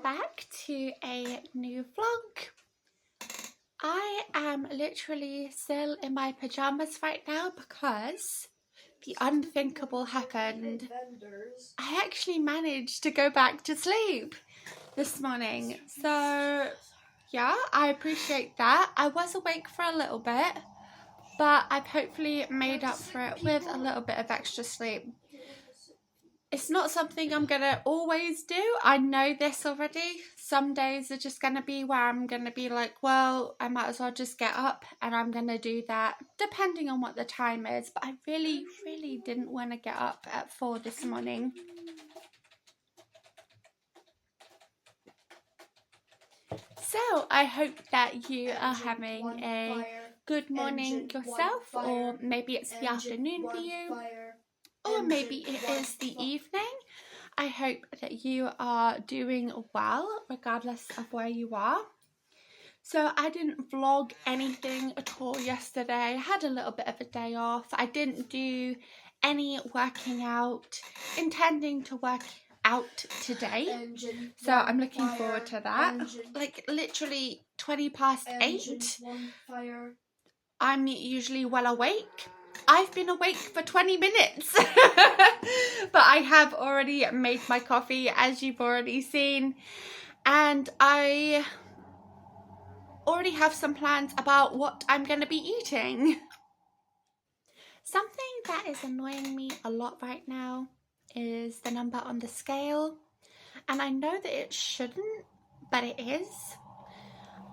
back to a new vlog. I am literally still in my pajamas right now because the unthinkable happened. I actually managed to go back to sleep this morning. So yeah, I appreciate that. I was awake for a little bit, but I've hopefully made up for it with a little bit of extra sleep. It's not something I'm gonna always do. I know this already. Some days are just gonna be where I'm gonna be like, well, I might as well just get up, and I'm gonna do that depending on what the time is. But I really didn't want to get up at 4 this morning. So I hope that you are having a good morning yourself, or maybe it's the afternoon for you, or maybe it is the evening. I hope that you are doing well regardless of where you are. So I didn't vlog anything at all yesterday. I had a little bit of a day off. I didn't do any working out, intending to work out today. So I'm looking forward to that. Like literally 8:20. I'm usually well awake. I've been awake for 20 minutes, but I have already made my coffee, as you've already seen, and I already have some plans about what I'm going to be eating. Something that is annoying me a lot right now is the number on the scale, and I know that it shouldn't, but it is.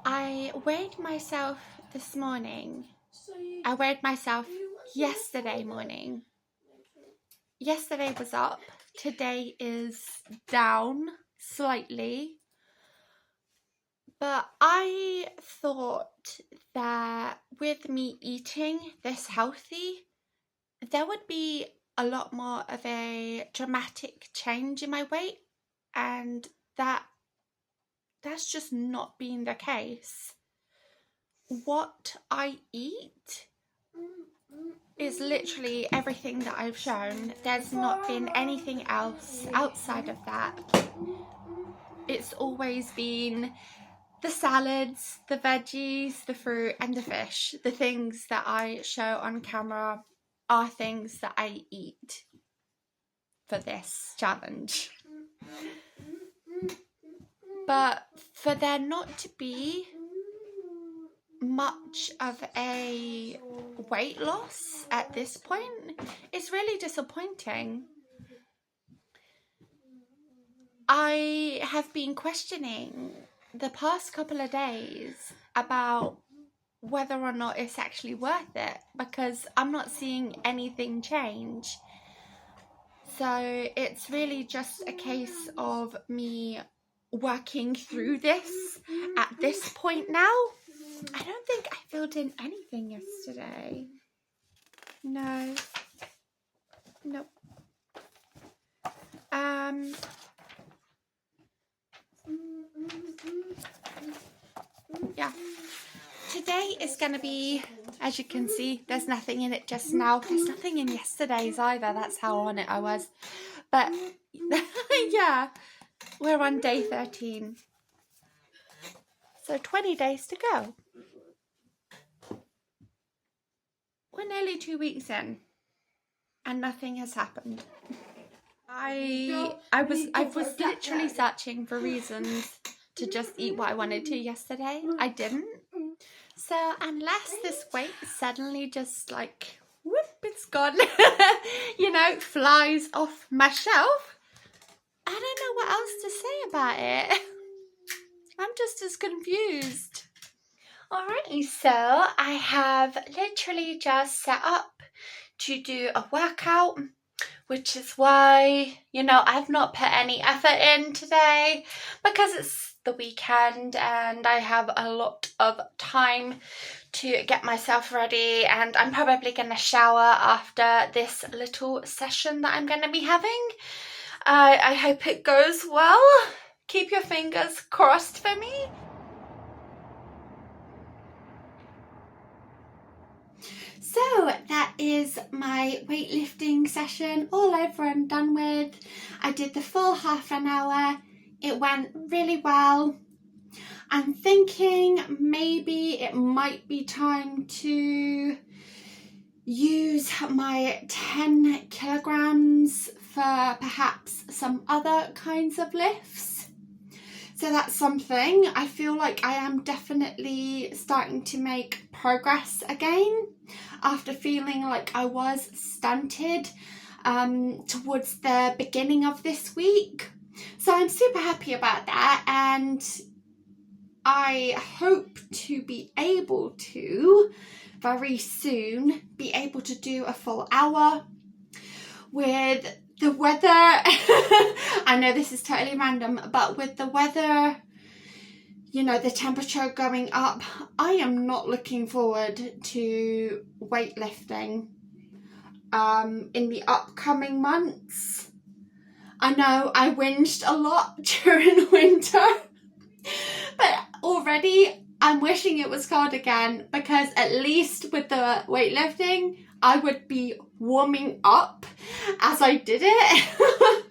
I weighed myself this morning. I weighed myself yesterday morning. Yesterday was up, today is down slightly, but I thought that with me eating this healthy, there would be a lot more of a dramatic change in my weight, and that's just not been the case. What I eat is literally everything that I've shown. There's not been anything else outside of that. It's always been the salads, the veggies, the fruit and the fish. The things that I show on camera are things that I eat for this challenge. But for there not to be much of a weight loss at this point is really disappointing. I have been questioning the past couple of days about whether or not it's actually worth it, because I'm not seeing anything change. So it's really just a case of me working through this at this point now. I don't think I filled in anything yesterday. No. Nope. Yeah. Today is going to be, as you can see, there's nothing in it just now. There's nothing in yesterday's either. That's how on it I was. But yeah, we're on day 13. So 20 days to go. We're nearly 2 weeks in, and nothing has happened. I was literally searching for reasons to just eat what I wanted to yesterday. I didn't. So unless this weight suddenly just like, whoop, it's gone, you know, flies off my shelf, I don't know what else to say about it. I'm just as confused. Alrighty, so I have literally just set up to do a workout, which is why, you know, I've not put any effort in today because it's the weekend and I have a lot of time to get myself ready, and I'm probably going to shower after this little session that I'm going to be having. I hope it goes well. Keep your fingers crossed for me. So that is my weightlifting session all over and done with. I did the full half an hour it went really well. I'm thinking maybe it might be time to use my 10 kilograms for perhaps some other kinds of lifts. So that's something. I feel like I am definitely starting to make progress again after feeling like I was stunted towards the beginning of this week. So I'm super happy about that, and I hope to be able to very soon be able to do a full hour. With the weather, I know this is totally random, but with the weather, you know, the temperature going up, I am not looking forward to weightlifting in the upcoming months. I know I whinged a lot during winter, but already I'm wishing it was cold again, because at least with the weightlifting, I would be warming up as I did it.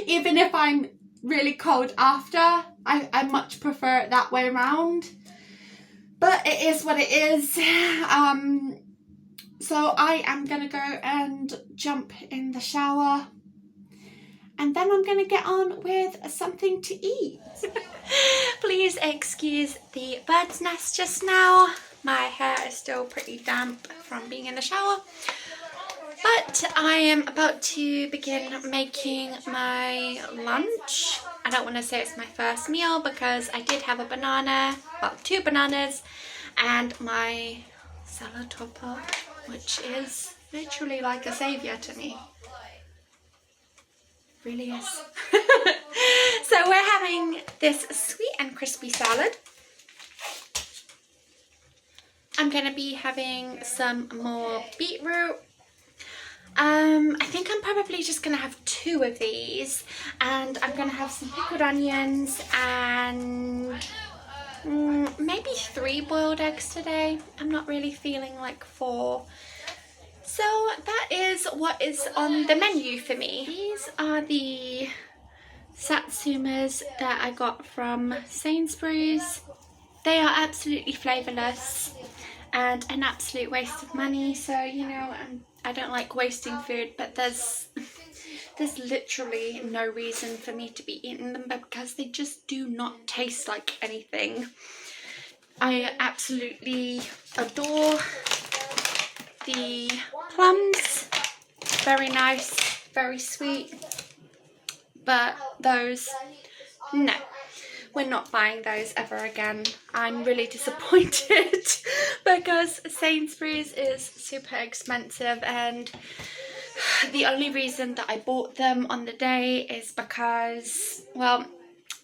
Even if I'm really cold after, I much prefer it that way around. But it is what it is. So I am going to go and jump in the shower, and then I'm going to get on with something to eat. Please excuse the bird's nest just now. My hair is still pretty damp from being in the shower. But I am about to begin making my lunch. I don't want to say it's my first meal because I did have a banana, well, 2 bananas, and my salad topper, which is literally like a saviour to me. Really is. So we're having this sweet and crispy salad. I'm going to be having some more beetroot. I think I'm probably just going to have 2 of these, and I'm going to have some pickled onions and maybe 3 boiled eggs today. I'm not really feeling like 4. So that is what is on the menu for me. These are the satsumas that I got from Sainsbury's. They are absolutely flavourless and an absolute waste of money, so you know, I don't like wasting food, but there's literally no reason for me to be eating them because they just do not taste like anything. I absolutely adore the plums. Very nice, very sweet, but those, no. We're not buying those ever again. I'm really disappointed because Sainsbury's is super expensive, and the only reason that I bought them on the day is because, well,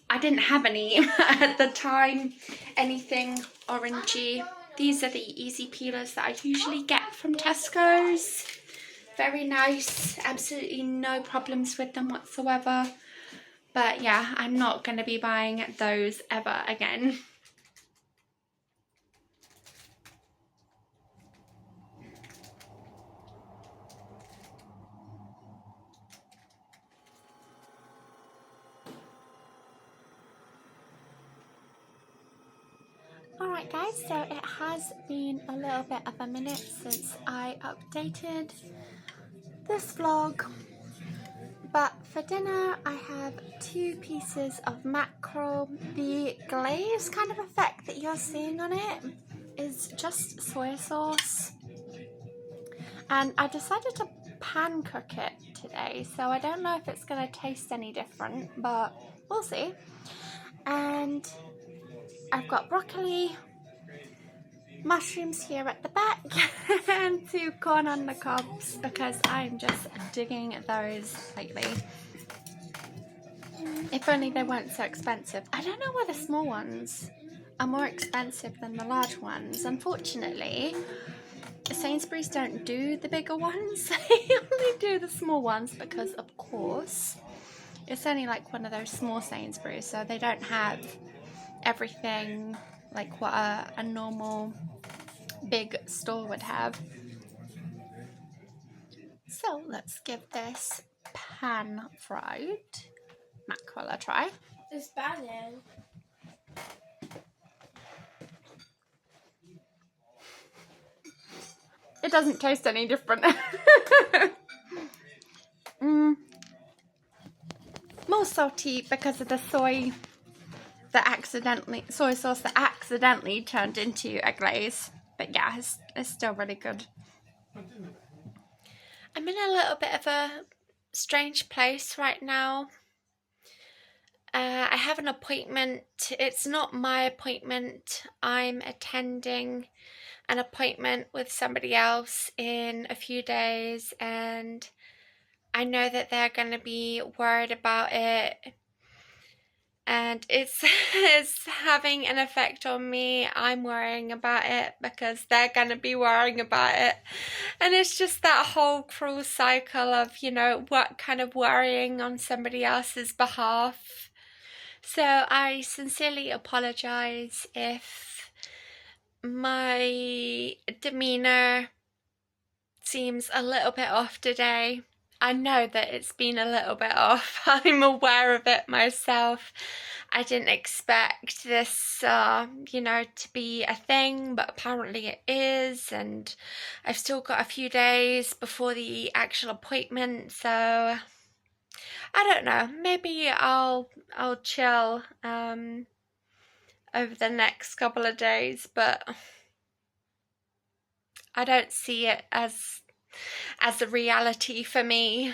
I didn't have any at the time, anything orangey. These are the easy peelers that I usually get from Tesco's. Very nice, absolutely no problems with them whatsoever. But yeah, I'm not going to be buying those ever again. Alright guys, so it has been a little bit of a minute since I updated this vlog. But for dinner I have 2 pieces of mackerel. The glaze kind of effect that you're seeing on it is just soy sauce. And I decided to pan cook it today, so I don't know if it's going to taste any different, but we'll see. And I've got broccoli, mushrooms here at the back, and 2 corn on the cobs because I'm just digging those lately. If only they weren't so expensive. I don't know why the small ones are more expensive than the large ones. Unfortunately, Sainsbury's don't do the bigger ones. They only do the small ones because, of course, it's only like one of those small Sainsbury's, so they don't have everything like what a normal big store would have. So let's give this pan-fried mackerel a try. It's bad in. It doesn't taste any different. More salty because of the soy sauce that accidentally turned into a glaze. But yeah, it's still really good. I'm in a little bit of a strange place right now. I have an appointment. It's not my appointment. I'm attending an appointment with somebody else in a few days, and I know that they're going to be worried about it, and it's having an effect on me. I'm worrying about it because they're going to be worrying about it, and it's just that whole cruel cycle of, you know, what kind of worrying on somebody else's behalf. So I sincerely apologize if my demeanor seems a little bit off today. I know that it's been a little bit off. I'm aware of it myself. I didn't expect this, you know, to be a thing, but apparently it is, and I've still got a few days before the actual appointment, so I don't know. Maybe I'll chill over the next couple of days, but I don't see it as a reality for me.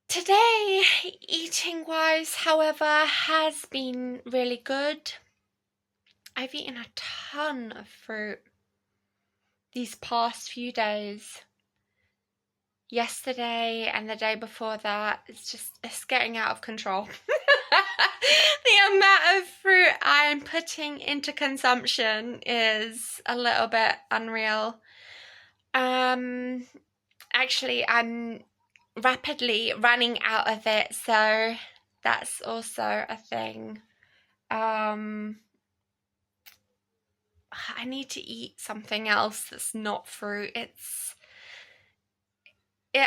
Today, eating wise, however, has been really good. I've eaten a ton of fruit these past few days. Yesterday and the day before that, it's getting out of control. The amount of fruit I'm putting into consumption is a little bit unreal. Actually, I'm rapidly running out of it, so that's also a thing. I need to eat something else that's not fruit.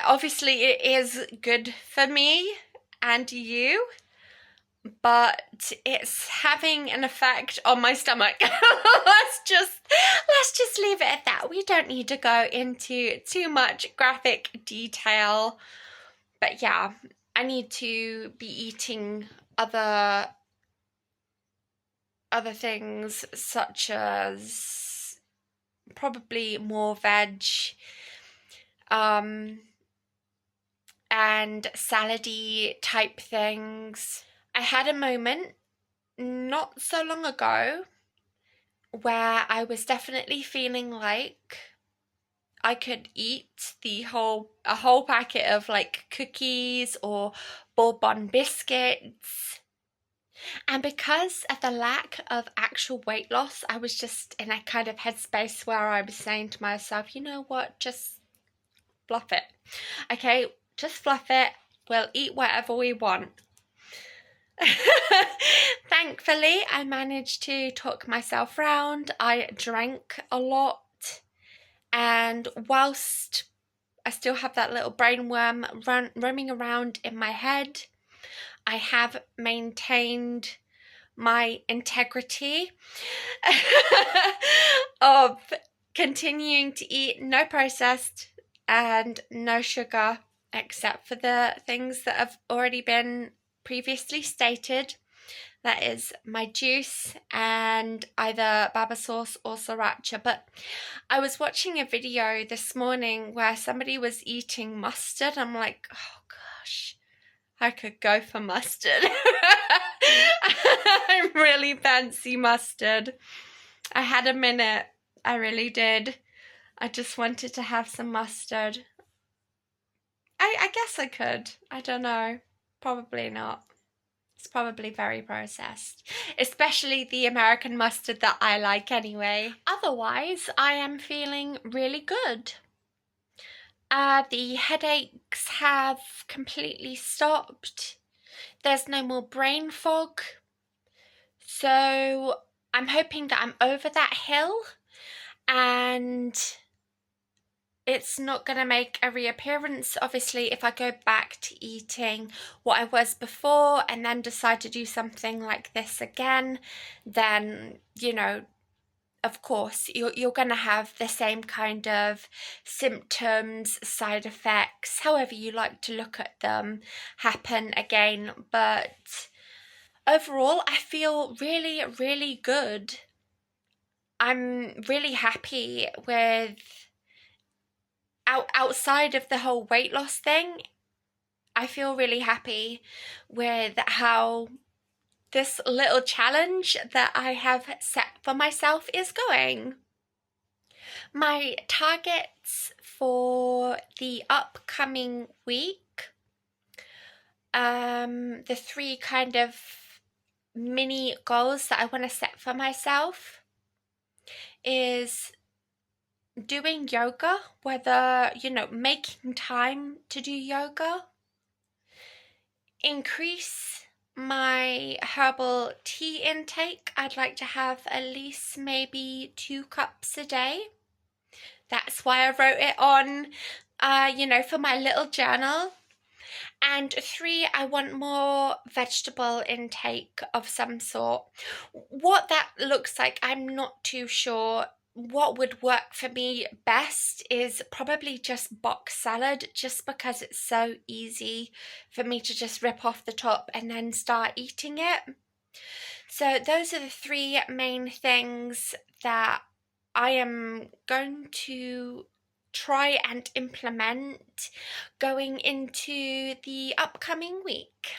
Obviously it is good for me and you, but it's having an effect on my stomach. let's just leave it at that. We don't need to go into too much graphic detail, but yeah, I need to be eating other things, such as probably more veg, and salady type things. I had a moment not so long ago where I was definitely feeling like I could eat a whole packet of like cookies or bourbon biscuits. And because of the lack of actual weight loss, I was just in a kind of headspace where I was saying to myself, you know what, just fluff it. Okay, just fluff it. We'll eat whatever we want. Thankfully, I managed to talk myself round. I drank a lot, and whilst I still have that little brainworm roaming around in my head, I have maintained my integrity of continuing to eat no processed and no sugar, except for the things that have already been previously stated. That is my juice and either baba sauce or sriracha. But I was watching a video this morning where somebody was eating mustard. I'm like, oh gosh, I could go for mustard. I really fancy mustard. I had a minute. I really did. I just wanted to have some mustard. I guess I could. I don't know. Probably not. It's probably very processed, especially the American mustard that I like anyway. Otherwise, I am feeling really good. The headaches have completely stopped. There's no more brain fog. So I'm hoping that I'm over that hill and it's not going to make a reappearance. Obviously, if I go back to eating what I was before and then decide to do something like this again, then, you know, of course, you're going to have the same kind of symptoms, side effects, however you like to look at them, happen again. But overall, I feel really, really good. I'm really happy with outside of the whole weight loss thing. I feel really happy with how this little challenge that I have set for myself is going. My targets for the upcoming week, the 3 kind of mini goals that I want to set for myself is doing yoga, whether, you know, making time to do yoga, increase my herbal tea intake. I'd like to have at least maybe 2 cups a day. That's why I wrote it on, you know, for my little journal. And 3, I want more vegetable intake of some sort. What that looks like, I'm not too sure. What would work for me best is probably just box salad, just because it's so easy for me to just rip off the top and then start eating it. So those are the 3 main things that I am going to try and implement going into the upcoming week.